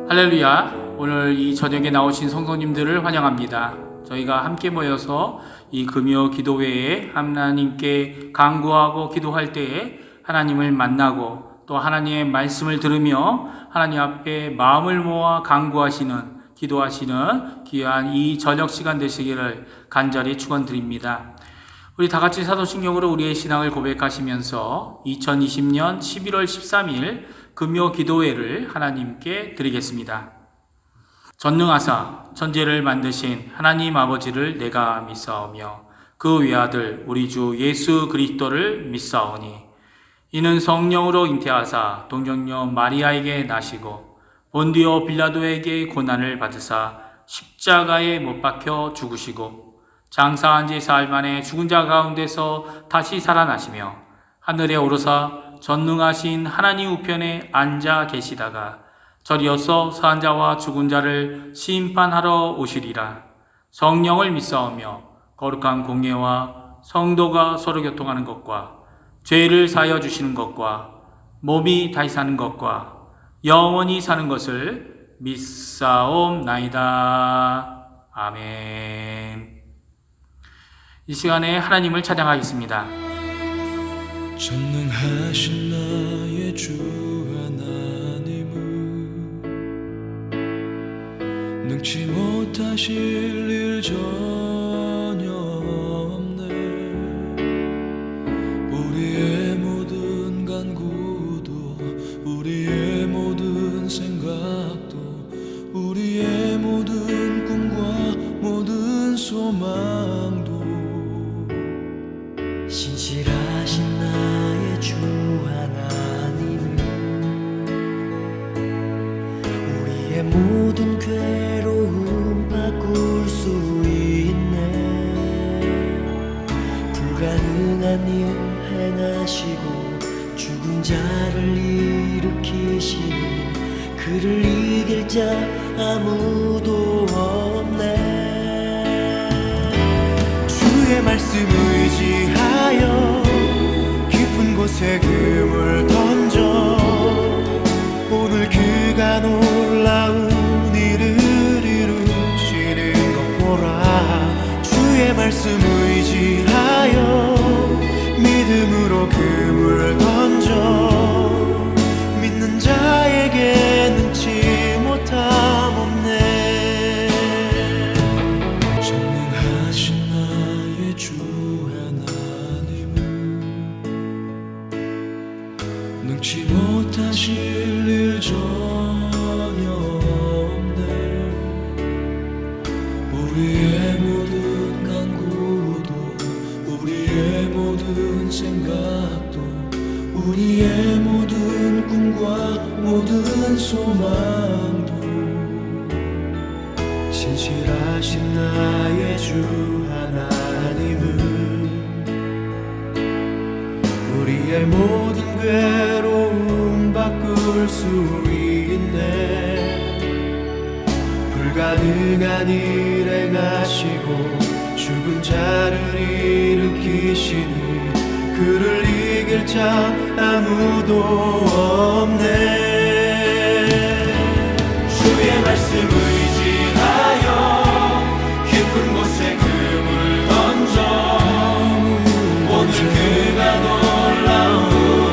할렐루야. 오늘 이 저녁에 나오신 성도님들을 환영합니다. 저희가 함께 모여서 이 금요 기도회에 하나님께 간구하고 기도할 때에 하나님을 만나고 또 하나님의 말씀을 들으며 하나님 앞에 마음을 모아 간구하시는 기도하시는 귀한 이 저녁 시간 되시기를 간절히 축원드립니다. 우리 다 같이 사도신경으로 우리의 신앙을 고백하시면서 2020년 11월 13일 금요 기도회를 하나님께 드리겠습니다. 전능하사 천지를 만드신 하나님 아버지를 내가 믿사오며 그 외아들 우리 주 예수 그리스도를 믿사오니 이는 성령으로 잉태하사 동정녀 마리아에게 나시고 본디오 빌라도에게 고난을 받으사 십자가에 못 박혀 죽으시고 장사한 지 사흘 만에 죽은 자 가운데서 다시 살아나시며 하늘에 오르사 전능하신 하나님 우편에 앉아 계시다가 저리어서 산 자와 죽은 자를 심판하러 오시리라. 성령을 믿사오며 거룩한 공예와 성도가 서로 교통하는 것과 죄를 사하여 주시는 것과 몸이 다시 사는 것과 영원히 사는 것을 믿사옵나이다. 아멘. 이 시간에 하나님을 찬양하겠습니다. 전능하신 나의 주 하나님은 능치 못하실 일 전혀 없네. 우리의 모든 간구도 우리의 모든 생각도 우리의 모든 꿈과 모든 소망도 신실하신 나의 주 하나님은 우리의 모든 괴로움 바꿀 수 있네. 불가능한 일 행하시고 죽은 자를 일으키시니 그를 이길 자 아무도 없네. 주의 말씀 의지하여 깊은 곳에 금을 던져 오늘 그가 놀라운 일을 이루시는 것 보라. 주의 말씀 의지하여 믿음으로 금을 던져 믿는 자에게 능치 못함 없네. 전능하신 나의 주 하나님은 능치 못하실 일 전혀 없네. 우리의 모든 간구도 우리의 모든 생각도 우리의 모든 꿈과 모든 소망도 신실하신 나의 주 하나님은 우리의 모든 괴로움 바꿀 수 있네. 불가능한 일 행하시고 죽은 자를 일으키시니 그를 이길 자 아무도 없네. 주의 말씀 의지하여 깊은 곳에 금을 던져 오늘 그가 놀라운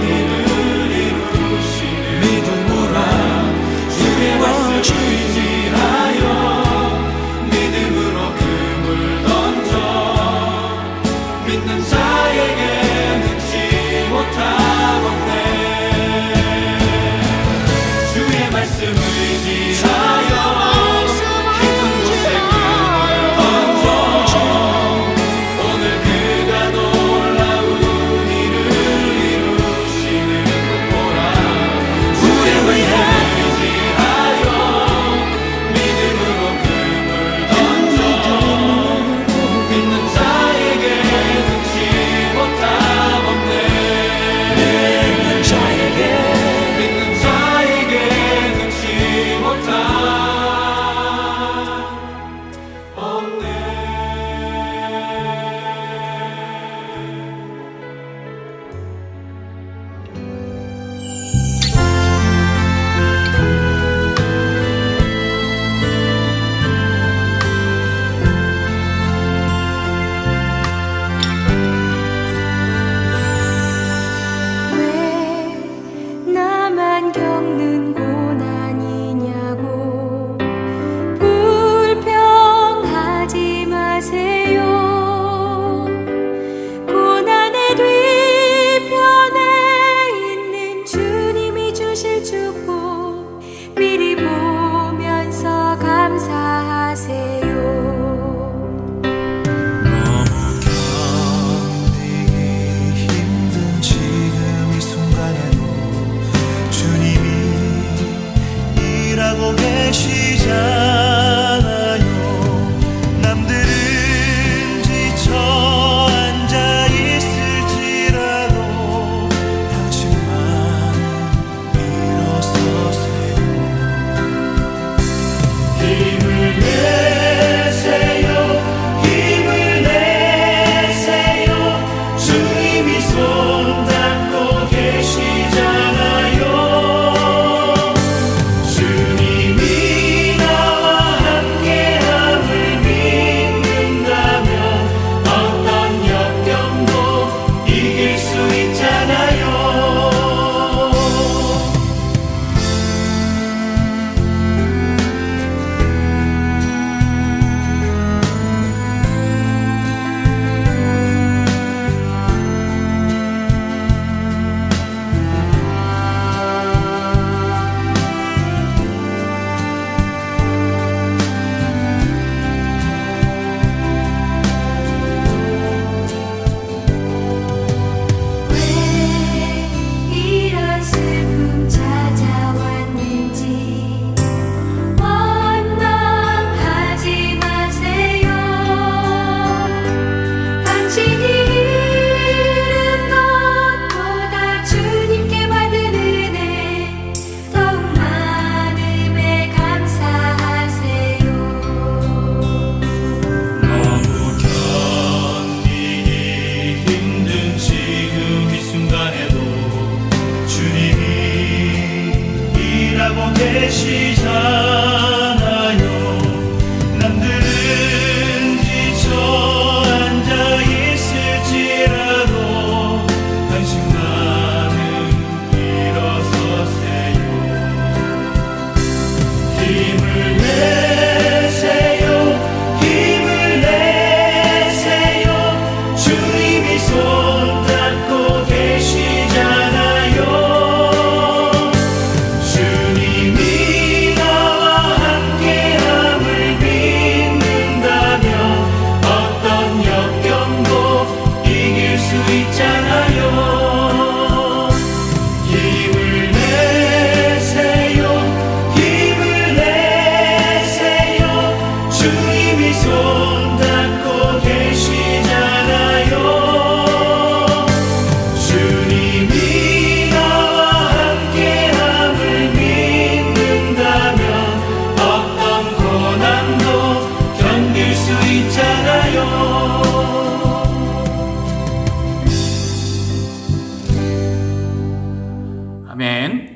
일을 이루시는 믿음으로 주의 말씀 의지하여 믿음으로 금을 던져 믿는 자에게 능치 못함 없네.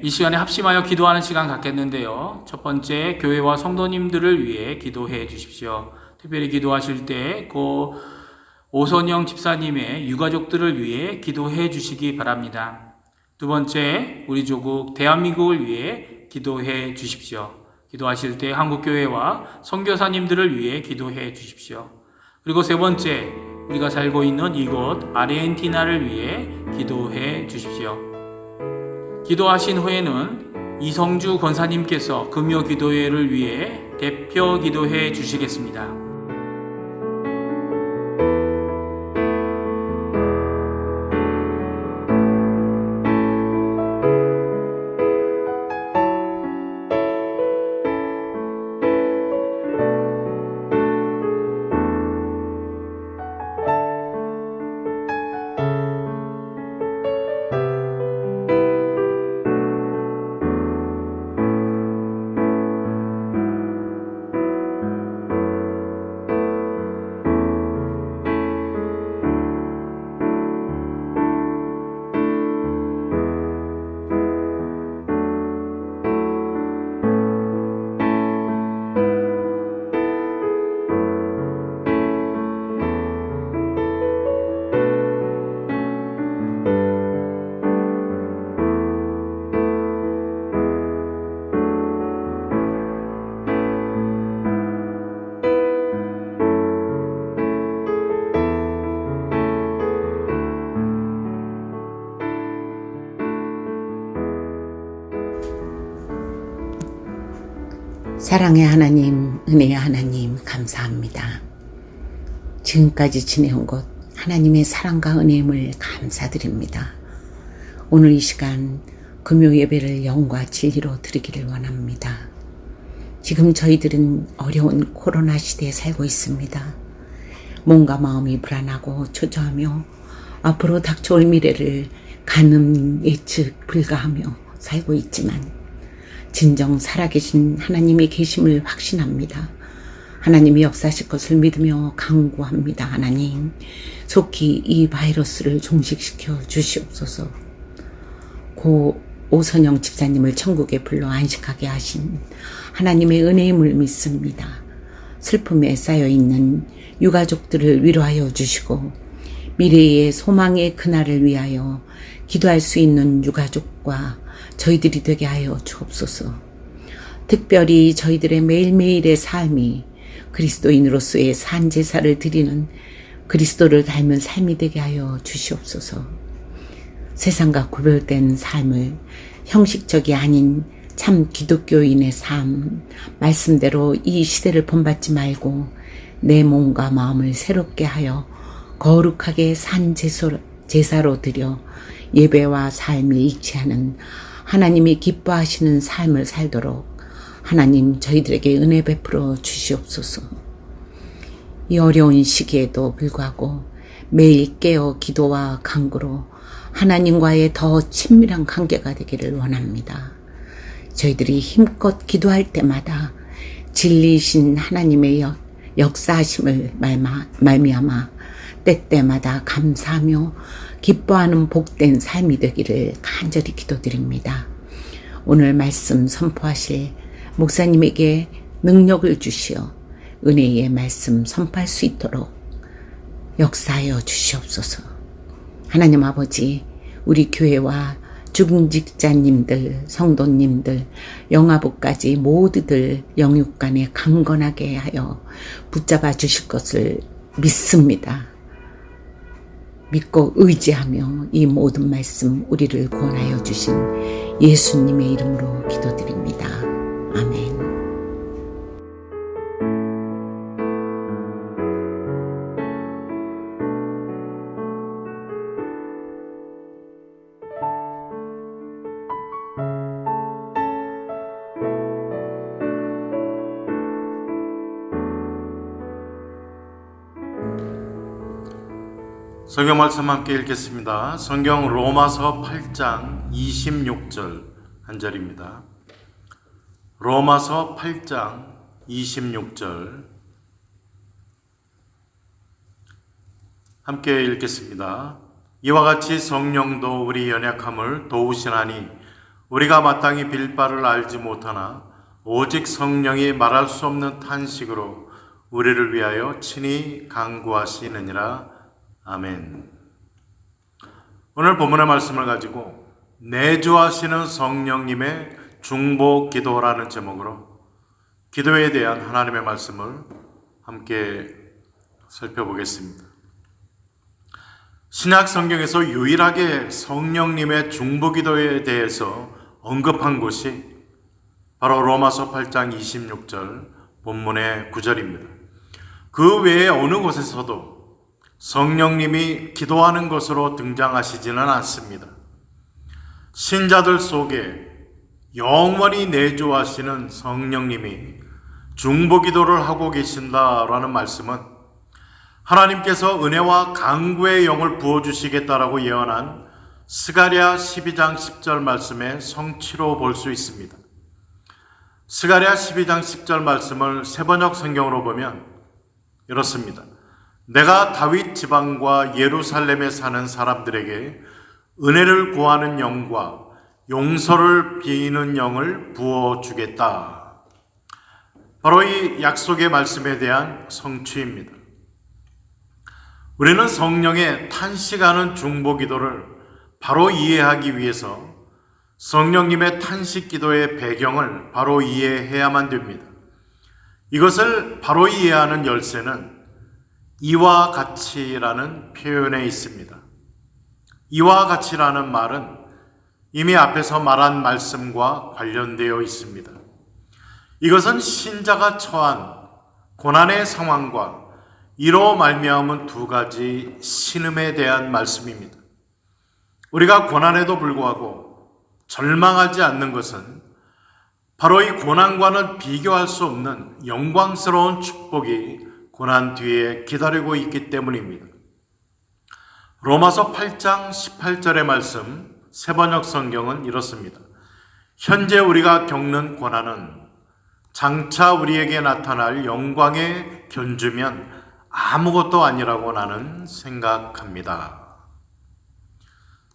이 시간에 합심하여 기도하는 시간 갖겠는데요. 첫 번째, 교회와 성도님들을 위해 기도해 주십시오. 특별히 기도하실 때 오선영 집사님의 유가족들을 위해 기도해 주시기 바랍니다. 두 번째, 우리 조국 대한민국을 위해 기도해 주십시오. 기도하실 때 한국교회와 선교사님들을 위해 기도해 주십시오. 그리고 세 번째, 우리가 살고 있는 이곳 아르헨티나를 위해 기도해 주십시오. 기도하신 후에는 이성주 권사님께서 금요 기도회를 위해 대표 기도해 주시겠습니다. 사랑의 하나님, 은혜의 하나님, 감사합니다. 지금까지 지내온 것 하나님의 사랑과 은혜임을 감사드립니다. 오늘 이 시간 금요 예배를 영과 진리로 드리기를 원합니다. 지금 저희들은 어려운 코로나 시대에 살고 있습니다. 몸과 마음이 불안하고 초조하며 앞으로 닥쳐올 미래를 가늠 예측 불가하며 살고 있지만 진정 살아계신 하나님의 계심을 확신합니다. 하나님이 역사하실 것을 믿으며 간구합니다. 하나님, 속히 이 바이러스를 종식시켜 주시옵소서. 고 오선영 집사님을 천국에 불러 안식하게 하신 하나님의 은혜임을 믿습니다. 슬픔에 쌓여있는 유가족들을 위로하여 주시고 미래의 소망의 그날을 위하여 기도할 수 있는 유가족과 저희들이 되게 하여 주옵소서. 특별히 저희들의 매일매일의 삶이 그리스도인으로서의 산제사를 드리는 그리스도를 닮은 삶이 되게 하여 주시옵소서. 세상과 구별된 삶을 형식적이 아닌 참 기독교인의 삶, 말씀대로 이 시대를 본받지 말고 내 몸과 마음을 새롭게 하여 거룩하게 산제사로 드려 예배와 삶을 일치하는 하나님이 기뻐하시는 삶을 살도록 하나님 저희들에게 은혜 베풀어 주시옵소서. 이 어려운 시기에도 불구하고 매일 깨어 기도와 간구로 하나님과의 더 친밀한 관계가 되기를 원합니다. 저희들이 힘껏 기도할 때마다 진리이신 하나님의 역사하심을 말미암아 때때마다 감사하며 기뻐하는 복된 삶이 되기를 간절히 기도드립니다. 오늘 말씀 선포하실 목사님에게 능력을 주시어 은혜의 말씀 선포할 수 있도록 역사하여 주시옵소서. 하나님 아버지, 우리 교회와 중직자님들, 성도님들, 영아부까지 모두들 영육간에 강건하게 하여 붙잡아 주실 것을 믿습니다. 믿고 의지하며 이 모든 말씀 우리를 구원하여 주신 예수님의 이름으로 기도드립니다. 아멘. 성경 말씀 함께 읽겠습니다. 성경 로마서 8장 26절 한 절입니다. 로마서 8장 26절 함께 읽겠습니다. 이와 같이 성령도 우리 연약함을 도우시나니 우리가 마땅히 빌 바를 알지 못하나 오직 성령이 말할 수 없는 탄식으로 우리를 위하여 친히 간구하시느니라. 아멘. 오늘 본문의 말씀을 가지고 내주하시는 성령님의 중보 기도라는 제목으로 기도에 대한 하나님의 말씀을 함께 살펴보겠습니다. 신약 성경에서 유일하게 성령님의 중보 기도에 대해서 언급한 곳이 바로 로마서 8장 26절 본문의 9절입니다. 그 외에 어느 곳에서도 성령님이 기도하는 것으로 등장하시지는 않습니다. 신자들 속에 영원히 내주하시는 성령님이 중보 기도를 하고 계신다라는 말씀은 하나님께서 은혜와 강구의 영을 부어주시겠다라고 예언한 스가랴 12장 10절 말씀의 성취로 볼 수 있습니다. 스가랴 12장 10절 말씀을 세번역 성경으로 보면 이렇습니다. 내가 다윗 지방과 예루살렘에 사는 사람들에게 은혜를 구하는 영과 용서를 비는 영을 부어주겠다. 바로 이 약속의 말씀에 대한 성취입니다. 우리는 성령의 탄식하는 중보 기도를 바로 이해하기 위해서 성령님의 탄식 기도의 배경을 바로 이해해야만 됩니다. 이것을 바로 이해하는 열쇠는 이와 같이라는 표현에 있습니다. 이와 같이라는 말은 이미 앞에서 말한 말씀과 관련되어 있습니다. 이것은 신자가 처한 고난의 상황과 이로 말미암은 두 가지 신음에 대한 말씀입니다. 우리가 고난에도 불구하고 절망하지 않는 것은 바로 이 고난과는 비교할 수 없는 영광스러운 축복이 고난 뒤에 기다리고 있기 때문입니다. 로마서 8장 18절의 말씀 세번역 성경은 이렇습니다. 현재 우리가 겪는 고난은 장차 우리에게 나타날 영광에 견주면 아무것도 아니라고 나는 생각합니다.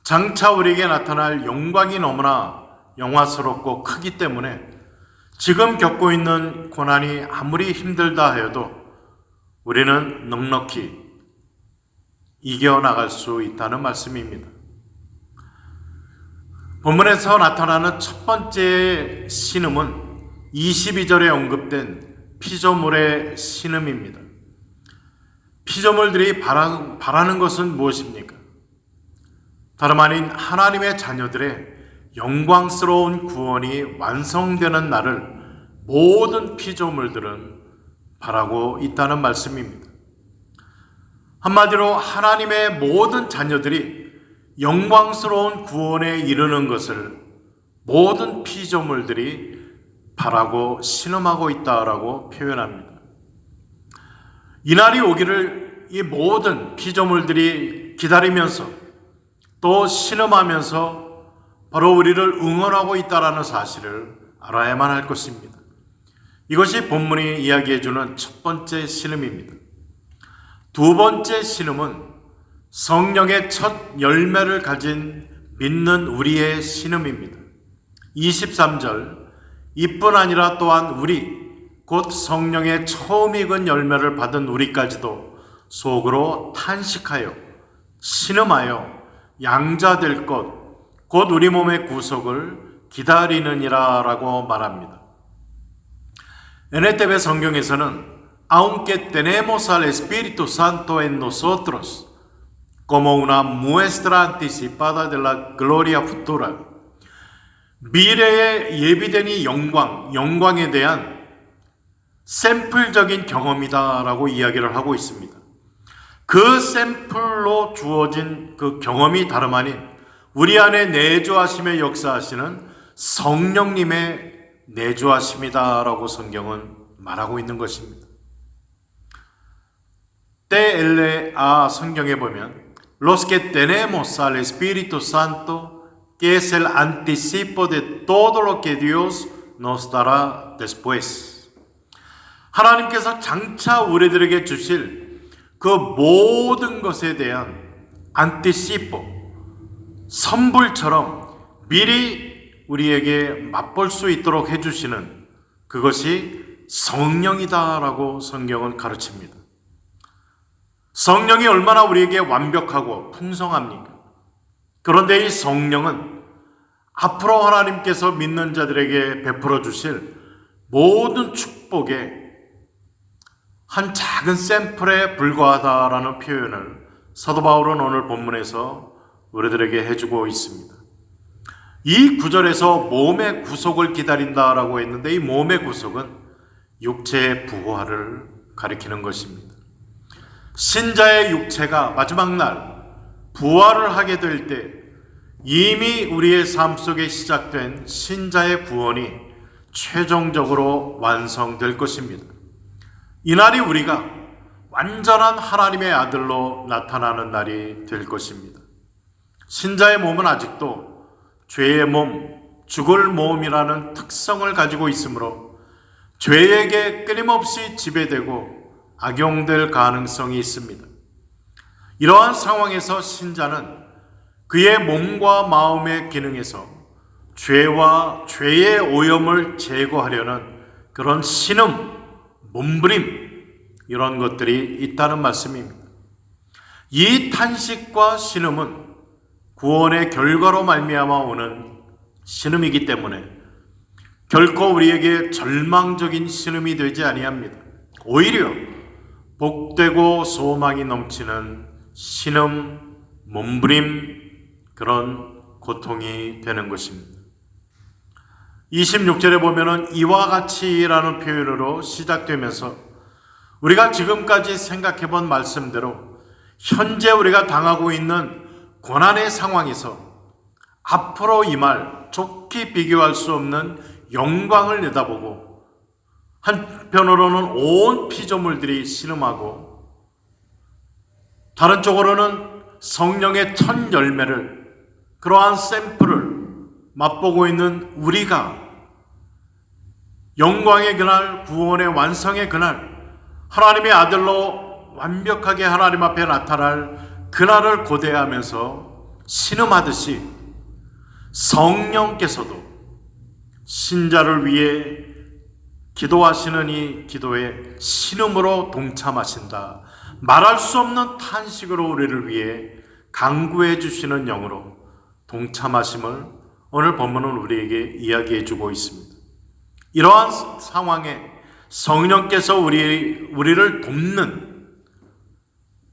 장차 우리에게 나타날 영광이 너무나 영화스럽고 크기 때문에 지금 겪고 있는 고난이 아무리 힘들다 해도 우리는 넉넉히 이겨나갈 수 있다는 말씀입니다. 본문에서 나타나는 첫 번째 신음은 22절에 언급된 피조물의 신음입니다. 피조물들이 바라는 것은 무엇입니까? 다름 아닌 하나님의 자녀들의 영광스러운 구원이 완성되는 날을 모든 피조물들은 바라고 있다는 말씀입니다. 한마디로 하나님의 모든 자녀들이 영광스러운 구원에 이르는 것을 모든 피조물들이 바라고 신음하고 있다라고 표현합니다. 이날이 오기를 이 모든 피조물들이 기다리면서 또 신음하면서 바로 우리를 응원하고 있다는 사실을 알아야만 할 것입니다. 이것이 본문이 이야기해주는 첫 번째 신음입니다. 두 번째 신음은 성령의 첫 열매를 가진 믿는 우리의 신음입니다. 23절 이뿐 아니라 또한 우리 곧 성령의 처음 익은 열매를 받은 우리까지도 속으로 탄식하여 신음하여 양자될 것 곧 우리 몸의 구속을 기다리느니라 라고 말합니다. NTV 성경에서는 aunque tenemos al Espíritu Santo en nosotros como una muestra anticipada de la gloria futura 미래에 예비된 이 영광에 대한 샘플적인 경험이다라고 이야기를 하고 있습니다. 그 샘플로 주어진 그 경험이 다름 아닌 우리 안에 내주하심에 역사하시는 성령님의 내주하심이다라고 성경은 말하고 있는 것입니다. TLA 성경에 보면 Los que tenemos al Espíritu Santo, que es el anticipo de todo lo que Dios nos dará después. 하나님께서 장차 우리들에게 주실 그 모든 것에 대한 안티시포, 선불처럼 미리 우리에게 맛볼 수 있도록 해주시는 그것이 성령이다라고 성경은 가르칩니다. 성령이 얼마나 우리에게 완벽하고 풍성합니까? 그런데 이 성령은 앞으로 하나님께서 믿는 자들에게 베풀어 주실 모든 축복의 한 작은 샘플에 불과하다라는 표현을 사도 바울은 오늘 본문에서 우리들에게 해주고 있습니다. 이 구절에서 몸의 구속을 기다린다라고 했는데 이 몸의 구속은 육체의 부활을 가리키는 것입니다. 신자의 육체가 마지막 날 부활을 하게 될 때 이미 우리의 삶 속에 시작된 신자의 구원이 최종적으로 완성될 것입니다. 이날이 우리가 완전한 하나님의 아들로 나타나는 날이 될 것입니다. 신자의 몸은 아직도 죄의 몸, 죽을 몸이라는 특성을 가지고 있으므로 죄에게 끊임없이 지배되고 악용될 가능성이 있습니다. 이러한 상황에서 신자는 그의 몸과 마음의 기능에서 죄와 죄의 오염을 제거하려는 그런 신음, 몸부림 이런 것들이 있다는 말씀입니다. 이 탄식과 신음은 구원의 결과로 말미암아 오는 신음이기 때문에 결코 우리에게 절망적인 신음이 되지 아니합니다. 오히려 복되고 소망이 넘치는 신음, 몸부림 그런 고통이 되는 것입니다. 26절에 보면은 이와 같이라는 표현으로 시작되면서 우리가 지금까지 생각해 본 말씀대로 현재 우리가 당하고 있는 고난의 상황에서 앞으로 임할 좋게 비교할 수 없는 영광을 내다보고 한편으로는 온 피조물들이 신음하고 다른 쪽으로는 성령의 첫 열매를 그러한 샘플을 맛보고 있는 우리가 영광의 그날, 구원의 완성의 그날, 하나님의 아들로 완벽하게 하나님 앞에 나타날 그날을 고대하면서 신음하듯이 성령께서도 신자를 위해 기도하시는 이 기도에 신음으로 동참하신다. 말할 수 없는 탄식으로 우리를 위해 간구해 주시는 영으로 동참하심을 오늘 본문은 우리에게 이야기해 주고 있습니다. 이러한 상황에 성령께서 우리를 돕는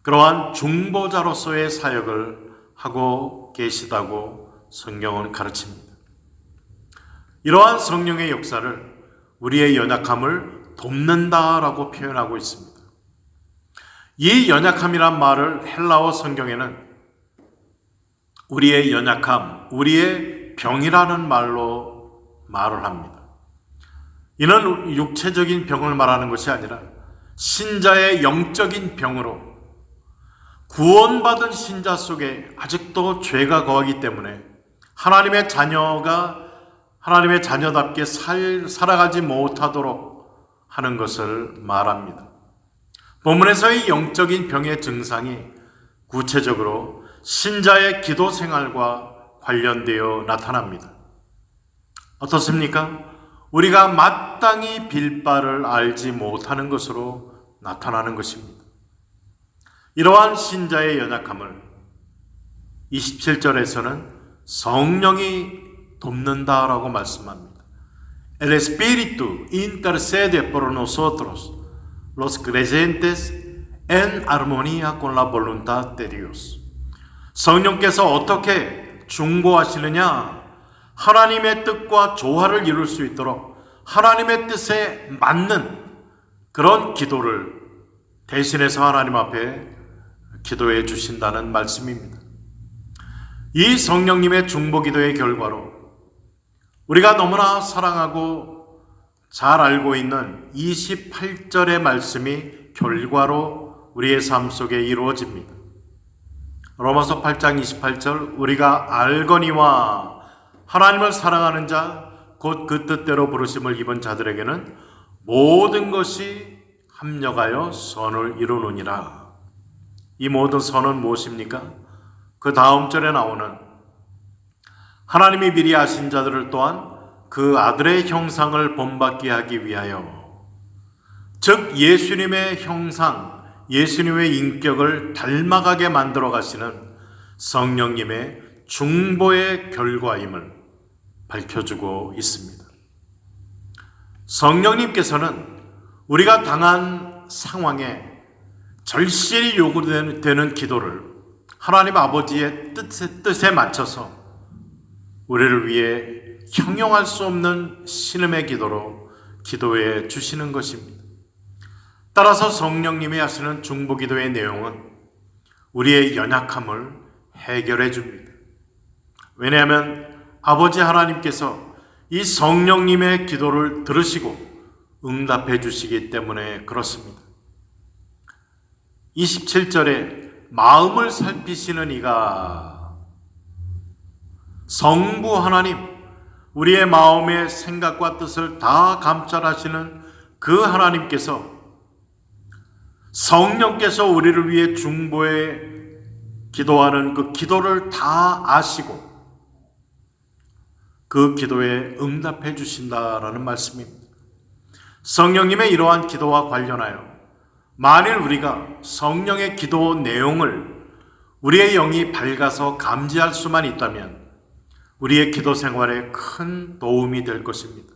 그러한 중보자로서의 사역을 하고 계시다고 성경은 가르칩니다. 이러한 성령의 역사를 우리의 연약함을 돕는다라고 표현하고 있습니다. 이 연약함이란 말을 헬라어 성경에는 우리의 연약함, 우리의 병이라는 말로 말을 합니다. 이는 육체적인 병을 말하는 것이 아니라 신자의 영적인 병으로 구원받은 신자 속에 아직도 죄가 거하기 때문에 하나님의 자녀답게 살아가지 못하도록 하는 것을 말합니다. 본문에서의 영적인 병의 증상이 구체적으로 신자의 기도 생활과 관련되어 나타납니다. 어떻습니까? 우리가 마땅히 빌 바를 알지 못하는 것으로 나타나는 것입니다. 이러한 신자의 연약함을 27절에서는 성령이 돕는다라고 말씀합니다. El Espíritu intercede por nosotros, los creyentes, en armonía con la voluntad de Dios. 성령께서 어떻게 중보하시느냐? 하나님의 뜻과 조화를 이룰 수 있도록 하나님의 뜻에 맞는 그런 기도를 대신해서 하나님 앞에 기도해 주신다는 말씀입니다. 이 성령님의 중보기도의 결과로 우리가 너무나 사랑하고 잘 알고 있는 28절의 말씀이 결과로 우리의 삶 속에 이루어집니다. 로마서 8장 28절 우리가 알거니와 하나님을 사랑하는 자 곧 그 뜻대로 부르심을 입은 자들에게는 모든 것이 합력하여 선을 이루느니라. 이 모든 선은 무엇입니까? 그 다음 절에 나오는 하나님이 미리 아신 자들을 또한 그 아들의 형상을 본받게 하기 위하여, 즉 예수님의 형상, 예수님의 인격을 닮아가게 만들어 가시는 성령님의 중보의 결과임을 밝혀주고 있습니다. 성령님께서는 우리가 당한 상황에 절실히 요구되는 기도를 하나님 아버지의 뜻에 맞춰서 우리를 위해 형용할 수 없는 신음의 기도로 기도해 주시는 것입니다. 따라서 성령님이 하시는 중보기도의 내용은 우리의 연약함을 해결해 줍니다. 왜냐하면 아버지 하나님께서 이 성령님의 기도를 들으시고 응답해 주시기 때문에 그렇습니다. 27절에 마음을 살피시는 이가, 성부 하나님, 우리의 마음의 생각과 뜻을 다 감찰하시는 그 하나님께서, 성령께서 우리를 위해 중보에 기도하는 그 기도를 다 아시고 그 기도에 응답해 주신다라는 말씀입니다. 성령님의 이러한 기도와 관련하여 만일 우리가 성령의 기도 내용을 우리의 영이 밝아서 감지할 수만 있다면 우리의 기도 생활에 큰 도움이 될 것입니다.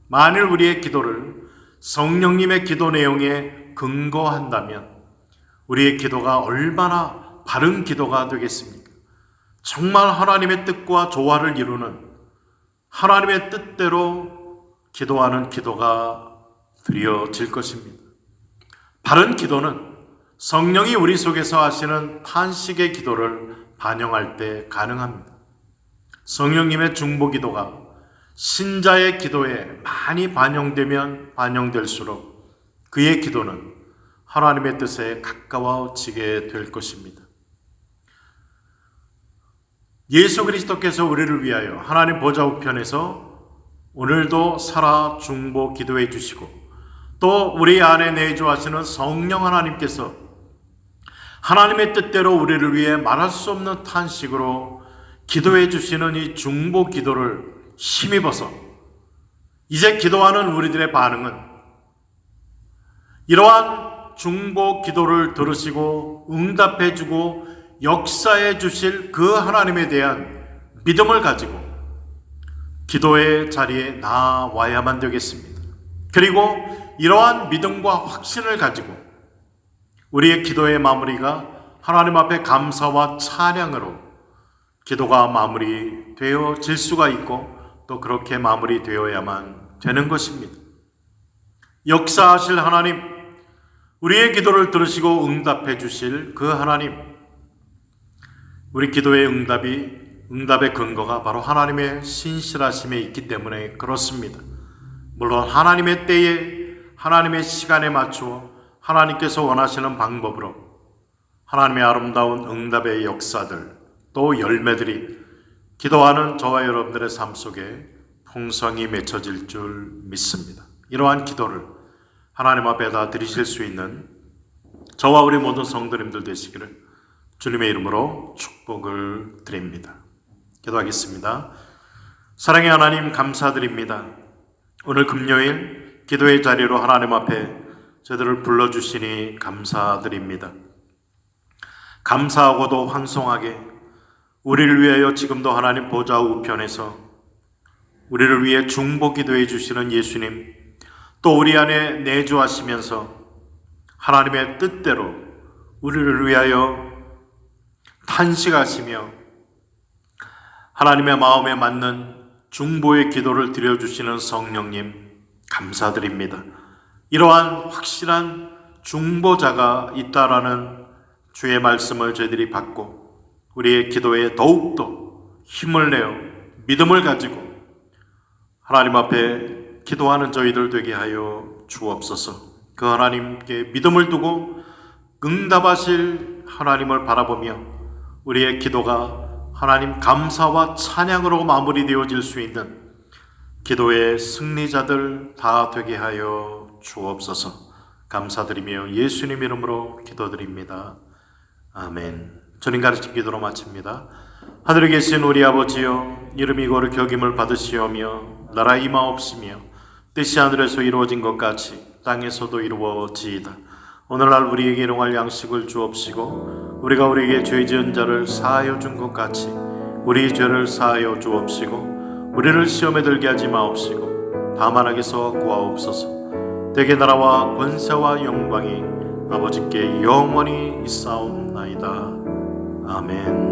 만일 우리의 기도를 성령님의 기도 내용에 근거한다면 우리의 기도가 얼마나 바른 기도가 되겠습니까? 정말 하나님의 뜻과 조화를 이루는 하나님의 뜻대로 기도하는 기도가 드려질 것입니다. 바른 기도는 성령이 우리 속에서 하시는 탄식의 기도를 반영할 때 가능합니다. 성령님의 중보 기도가 신자의 기도에 많이 반영되면 반영될수록 그의 기도는 하나님의 뜻에 가까워지게 될 것입니다. 예수 그리스도께서 우리를 위하여 하나님 보좌 우편에서 오늘도 살아 중보 기도해 주시고 또 우리 안에 내주하시는 성령 하나님께서 하나님의 뜻대로 우리를 위해 말할 수 없는 탄식으로 기도해 주시는 이 중보 기도를 힘입어서 이제 기도하는 우리들의 반응은 이러한 중보 기도를 들으시고 응답해 주고 역사해 주실 그 하나님에 대한 믿음을 가지고 기도의 자리에 나와야만 되겠습니다. 그리고 이러한 믿음과 확신을 가지고 우리의 기도의 마무리가 하나님 앞에 감사와 찬양으로 기도가 마무리되어질 수가 있고 또 그렇게 마무리되어야만 되는 것입니다. 역사하실 하나님, 우리의 기도를 들으시고 응답해 주실 그 하나님, 우리 기도의 응답의 근거가 바로 하나님의 신실하심에 있기 때문에 그렇습니다. 물론 하나님의 때에 하나님의 시간에 맞추어 하나님께서 원하시는 방법으로 하나님의 아름다운 응답의 역사들 또 열매들이 기도하는 저와 여러분들의 삶 속에 풍성히 맺혀질 줄 믿습니다. 이러한 기도를 하나님 앞에다 드리실 수 있는 저와 우리 모든 성도님들 되시기를 주님의 이름으로 축복을 드립니다. 기도하겠습니다. 사랑의 하나님, 감사드립니다. 오늘 금요일 기도의 자리로 하나님 앞에 저희들을 불러주시니 감사드립니다. 감사하고도 황송하게 우리를 위하여 지금도 하나님 보좌 우편에서 우리를 위해 중보 기도해 주시는 예수님, 또 우리 안에 내주하시면서 하나님의 뜻대로 우리를 위하여 탄식하시며 하나님의 마음에 맞는 중보의 기도를 드려주시는 성령님, 감사드립니다. 이러한 확실한 중보자가 있다라는 주의 말씀을 저희들이 받고 우리의 기도에 더욱더 힘을 내어 믿음을 가지고 하나님 앞에 기도하는 저희들 되게 하여 주옵소서. 그 하나님께 믿음을 두고 응답하실 하나님을 바라보며 우리의 기도가 하나님 감사와 찬양으로 마무리되어질 수 있는 기도의 승리자들 다 되게 하여 주옵소서. 감사드리며 예수님 이름으로 기도드립니다. 아멘. 주님 가르친 기도로 마칩니다. 하늘에 계신 우리 아버지여, 이름이 거룩히 여김을 받으시오며 나라 임하옵시며 뜻이 하늘에서 이루어진 것 같이 땅에서도 이루어지이다. 오늘날 우리에게 일용할 양식을 주옵시고 우리가 우리에게 죄 지은 자를 사하여 준 것 같이 우리 죄를 사하여 주옵시고 우리를 시험에 들게 하지 마옵시고 다만 악에서 구하옵소서. 대개 나라와 권세와 영광이 아버지께 영원히 있사옵나이다. 아멘.